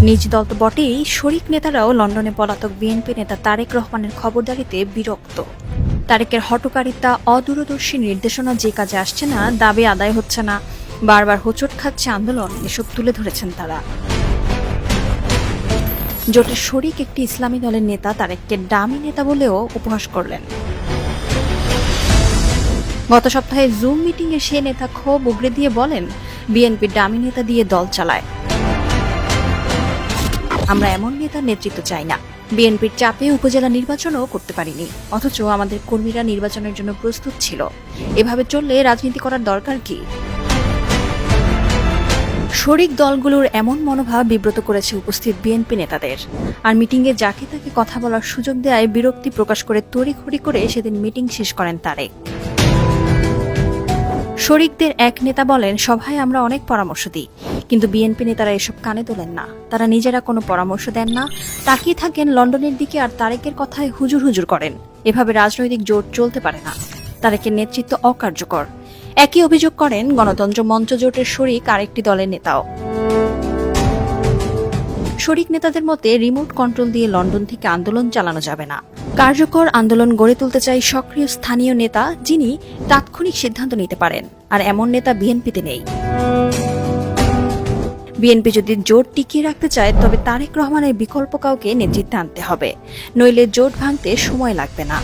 নিজ দল তো বটেই, শরিক নেতারাও লন্ডনে পলাতক বিএনপি নেতা তারেক রহমানের খবরদারিতে বিরক্ত। তারেকের হঠকারিতা, অদূরদর্শী নির্দেশনা যে কাজে আসছে না, দাবি আদায় হচ্ছে না, বারবার হোঁচট খাচ্ছে আন্দোলন, এসব তুলে ধরেছেন তারা। জোটের শরিক একটি ইসলামী দলের নেতা তারেককে ডামি নেতা বলেও উপহাস করলেন। গত সপ্তাহে জুম মিটিংয়ে সে নেতা ক্ষোভ উগরে দিয়ে বলেন, বিএনপি ডামি নেতা দিয়ে দল চালায়। আমরা এমন নেতার নেতৃত্ব চাই না। বিএনপির চাপে উপজেলা নির্বাচনও করতে পারিনি, অথচ আমাদের কর্মীরা নির্বাচনের জন্য প্রস্তুত ছিল। এভাবে চললে রাজনীতি করার দরকার কি? শরিক দলগুলোর এমন মনোভাব বিব্রত করেছে উপস্থিত বিএনপি নেতাদের। আর মিটিংয়ে যাকে তাকে কথা বলার সুযোগ দেয় বিরক্তি প্রকাশ করে তড়িঘড়ি করে সেদিন মিটিং শেষ করেন তারেক। শরিকদের এক নেতা বলেন, সভায় আমরা অনেক পরামর্শ দিই, কিন্তু বিএনপি নেতারা এসব কানে তোলেন না। তারা নিজেরা কোনো পরামর্শ দেন না, তাকিয়ে থাকেন লন্ডনের দিকে আর তারেকের কথায় হুজুর হুজুর করেন। এভাবে রাজনৈতিক জোট চলতে পারে না। তারেকের নেতৃত্ব অকার্যকর। একই অভিযোগ করেন গণতন্ত্র মঞ্চ জোটের শরিক আরেকটি দলের নেতাও। শরিক নেতাদের মতে রিমোট কন্ট্রোল দিয়ে লন্ডন থেকে আন্দোলন চালানো যাবে না। কার্যকর আন্দোলন গড়ে তুলতে চাই সক্রিয় স্থানীয় নেতা, যিনি তাৎক্ষণিক সিদ্ধান্ত নিতে পারেন, আর এমন নেতা বিএনপিতে নেই। বিএনপি যদি জোট টিকিয়ে রাখতে চায়, তবে তারেক রহমানের বিকল্প কাউকে নেতৃত্বে আনতে হবে, নইলে জোট ভাঙতে সময় লাগবে না।